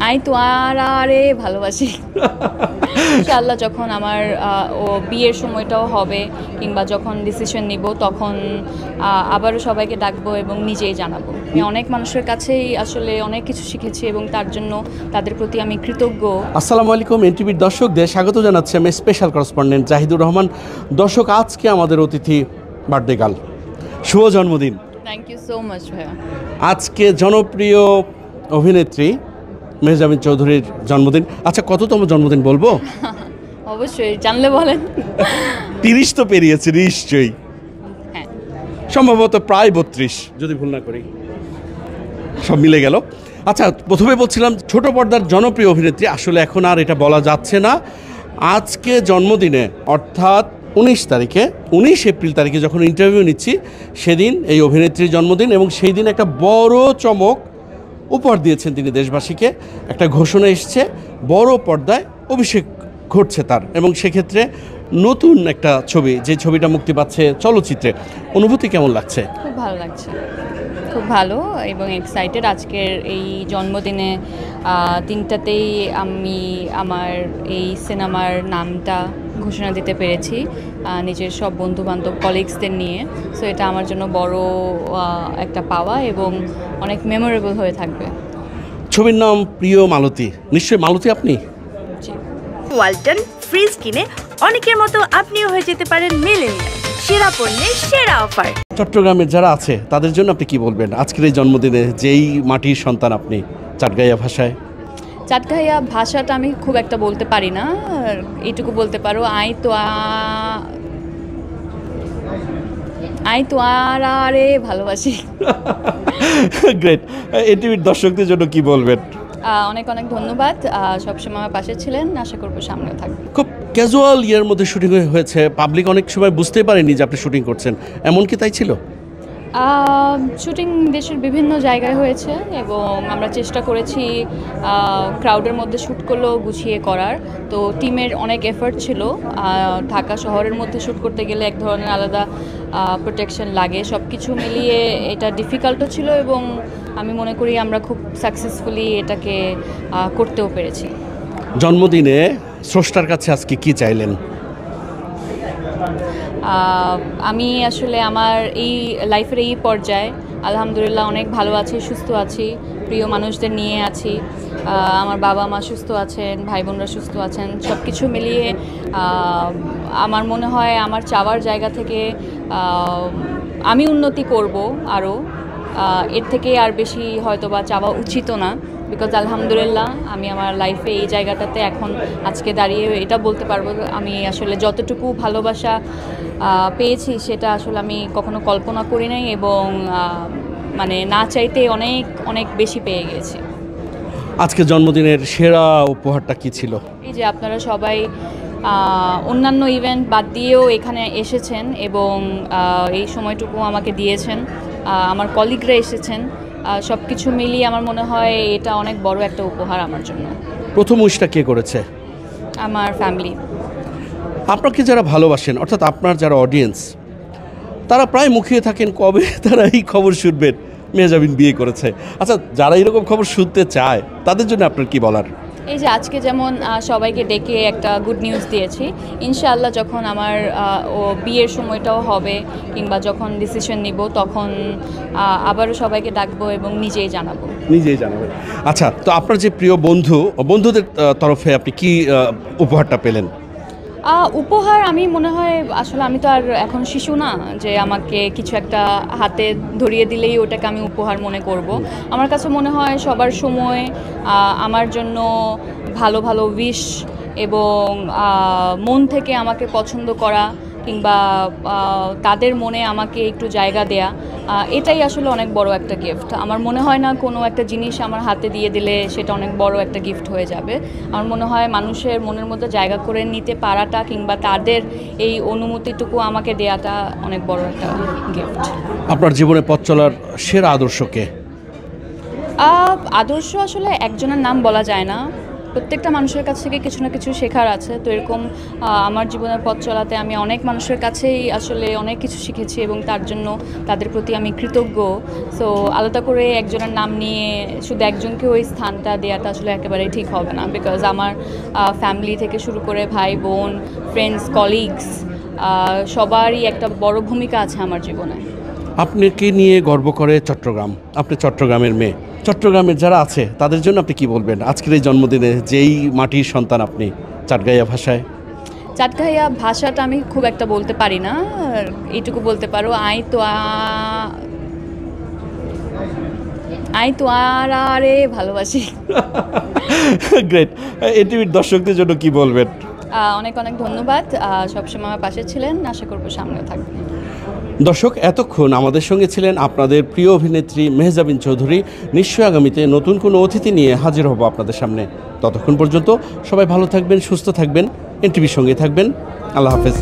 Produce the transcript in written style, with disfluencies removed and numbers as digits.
I তো আরে ভালোবাসি। ইনশাআল্লাহ যখন আমার ও বিয়ের সময়টাও হবে কিংবা যখন ডিসিশন নিব তখন আবারও সবাইকে ডাকবো এবং নিজেই জানাবো। আমি অনেক মানুষের কাছেই আসলে অনেক কিছু শিখেছি এবং তার জন্য তাদের প্রতি আমি কৃতজ্ঞ। আসসালামু আলাইকুম এনটিভির দর্শকদের স্বাগত জানাচ্ছি আমি স্পেশাল করেসপন্ডেন্ট জাহিদুর রহমান। দর্শক, আজকে আমাদের অতিথি বার্থডে গার্ল, শুভ জন্মদিন। থ্যাংক ইউ সো মাচ ভাইয়া। আজকে জনপ্রিয় অভিনেত্রী মেহজাবিন চৌধুরীর জন্মদিন। আচ্ছা, কততম জন্মদিন বলবো? অবশ্যই জানলে বলেন। 30 তো পেরিয়েছে নিশ্চয়ই, হ্যাঁ সম্ভবত প্রায় 32 যদি ভুল না করি, সব মিলে গেল। আচ্ছা, প্রথমে বলছিলাম ছোট পর্দার জনপ্রিয় অভিনেত্রী, আসলে এখন আর এটা বলা যাচ্ছে না। আজকে জন্মদিনে অর্থাৎ 19 এপ্রিল তারিখে যখন ইন্টারভিউ নিচ্ছি সেদিন এই অভিনেত্রীর জন্মদিন, এবং সেই দিন একটা বড় চমক উপহার দিয়েছেন তিনি দেশবাসীকে। একটা ঘোষণা এসছে, বড় পর্দায় অভিষেক ঘটছে তার, এবং সেক্ষেত্রে নতুন একটা ছবি, যে ছবিটা মুক্তি পাচ্ছে চলচ্চিত্রে। অনুভূতি কেমন লাগছে? খুব ভালো লাগছে, খুব ভালো এবং এক্সাইটেড। আজকের এই জন্মদিনে তিনটাতেই আমি আমার এই সিনেমার নামটা ঘোষণা দিতে পেরেছি নিজের সব বন্ধুবান্ধব কলিগসদের নিয়ে। সো এটা আমার জন্য বড় একটা পাওয়া এবং অনেক মেমোরেবল হয়ে থাকবে। ছবির নাম প্রিয় মালতী, নিশ্চয়ই মালতী আপনি? জি। ওয়ালটন ফ্রিজ কিনে অনেকের মতো আপনিও হয়ে যেতে পারেন মিলেনিয়াল। সেরা পণ্যের সেরা অফার। চট্টগ্রামের যারা আছে তাদের জন্য আপনি কি বলবেন আজকের এই জন্মদিনে, যেই মাটির সন্তান আপনি? চাটগাইয়া ভাষায়। চাটগাইয়া ভাষাটা আমি খুব একটা বলতে পারি না, এইটুকু বলতে পারো আই তো আরে ভালোবাসি। গ্রেট। এনটিভির দর্শকদের জন্য কি বলবেন? অনেক অনেক ধন্যবাদ, সবসময় আমার পাশে ছিলেন, আশা করবো সামনেও থাকবেন। খুব ক্যাজুয়াল ইয়ের মধ্যে শুটিং হয়েছে, পাবলিক অনেক সময় বুঝতেই পারেনি যে আপনি শুটিং করছেন, এমন কি তাই ছিল? শুটিং দেশের বিভিন্ন জায়গায় হয়েছে এবং আমরা চেষ্টা করেছি ক্রাউডের মধ্যে শ্যুট করলেও গুছিয়ে করার। তো টিমের অনেক এফর্ট ছিল। ঢাকা শহরের মধ্যে শ্যুট করতে গেলে এক ধরনের আলাদা প্রোটেকশন লাগে, সব কিছু মিলিয়ে এটা ডিফিকাল্টও ছিল এবং আমি মনে করি আমরা খুব সাকসেসফুলি এটাকে করতেও পেরেছি। জন্মদিনে স্রষ্টার কাছে আজকে কি চাইলেন? আমি আসলে আমার এই লাইফের এই পর্যায়ে আলহামদুলিল্লাহ অনেক ভালো আছি, সুস্থ আছি, প্রিয় মানুষদের নিয়ে আছি। আমার বাবা মা সুস্থ আছেন, ভাই বোনরা সুস্থ আছেন, সব কিছু মিলিয়ে আমার মনে হয় আমার চাওয়ার জায়গা থেকে আমি উন্নতি করব আরও, এর থেকে আর বেশি হয়তো বা চাওয়া উচিতও না। বিকজ আলহামদুলিল্লাহ আমি আমার লাইফে এই জায়গাটাতে এখন আজকে দাঁড়িয়ে এটা বলতে পারবো আমি আসলে যতটুকু ভালোবাসা পেয়েছি সেটা আসলে আমি কখনো কল্পনা করি নাই এবং মানে না চাইতে অনেক অনেক বেশি পেয়ে গেছি। আজকে জন্মদিনের সেরা উপহারটা কি ছিল? এই যে আপনারা সবাই অন্যান্য ইভেন্ট বাদ দিয়েও এখানে এসেছেন এবং এই সময়টুকু আমাকে দিয়েছেন, আমার কলিগরা এসেছেন, সব কিছু মিলিয়ে আমার মনে হয় এটা অনেক বড় একটা উপহার আমার জন্য। প্রথম উইশটা কে করেছে? আমার ফ্যামিলি। আপনাকে যারা ভালোবাসেন, অর্থাৎ আপনার যারা অডিয়েন্স, তারা প্রায় মুখিয়ে থাকেন কবে তারা এই খবর শুনবেন মেহজাবিন বিয়ে করেছে। আচ্ছা, যারা এরকম খবর শুনতে চায় তাদের জন্য আপনার কি বলার? এই যে আজকে যেমন সবাইকে ডেকে একটা গুড নিউজ দিয়েছি, ইনশাআল্লাহ যখন আমার ও বিয়ের সময়টাও হবে কিংবা যখন ডিসিশন নিব তখন আবারও সবাইকে ডাকবো এবং নিজেই জানাবো। আচ্ছা, তো আপনার যে প্রিয় বন্ধুদের তরফে আপনি কি উপহারটা পেলেন? উপহার আমি মনে হয় আসলে আমি তো আর এখন শিশু না যে আমাকে কিছু একটা হাতে ধরিয়ে দিলেই ওটাকে আমি উপহার মনে করব। আমার কাছে মনে হয় সবার সময় আমার জন্য ভালো ভালো উইশ এবং মন থেকে আমাকে পছন্দ করা কিংবা তাদের মনে আমাকে একটু জায়গা দেয়া, এটাই আসলে অনেক বড় একটা গিফট। আমার মনে হয় না কোনো একটা জিনিস আমার হাতে দিয়ে দিলে সেটা অনেক বড় একটা গিফট হয়ে যাবে। আমার মনে হয় মানুষের মনের মধ্যে জায়গা করে নিতে পারাটা কিংবা তাদের এই অনুমতিটুকু আমাকে দেয়াটা অনেক বড় একটা গিফট। আপনার জীবনে পথ চলার সেরা আদর্শ কে? আদর্শ আসলে একজনের নাম বলা যায় না, প্রত্যেকটা মানুষের কাছ থেকে কিছু না কিছু শেখার আছে। তো এরকম আমার জীবনের পথ চলাতে আমি অনেক মানুষের কাছেই আসলে অনেক কিছু শিখেছি এবং তার জন্য তাদের প্রতি আমি কৃতজ্ঞ। সো আলাদা করে একজনের নাম নিয়ে শুধু একজনকে ওই স্থানটা দেওয়াটা আসলে একেবারেই ঠিক হবে না, বিকজ আমার ফ্যামিলি থেকে শুরু করে ভাই বোন, ফ্রেন্ডস, কলিগস সবারই একটা বড় ভূমিকা আছে আমার জীবনে। আপনাকে নিয়ে গর্ব করে চট্টগ্রাম, আপনি চট্টগ্রামের মেয়ে। চট্টগ্রামের যারা আছে তাদের জন্য আপনি কি বলবেন আজকের এই জন্মদিনে, যেই মাটির সন্তান আপনি? চাটগাইয়া ভাষায় চাটগাইয়া ভাষাটা আমি খুব একটা বলতে পারি না, এইটুকু বলতে পারো আই তো আরে ভালোবাসি। গ্রেট। এটিভির দর্শকদের জন্য কি বলবেন? অনেক অনেক ধন্যবাদ, সবসময় আমার পাশে ছিলেন, আশা করবো সামনেও থাকবেন। দর্শক, এতক্ষণ আমাদের সঙ্গে ছিলেন আপনাদের প্রিয় অভিনেত্রী মেহজাবিন চৌধুরী। নিশ্চয়ই আগামীতে নতুন কোনো অতিথি নিয়ে হাজির হব আপনাদের সামনে। ততক্ষণ পর্যন্ত সবাই ভালো থাকবেন, সুস্থ থাকবেন, এনটিভির সঙ্গে থাকবেন। আল্লাহ হাফেজ।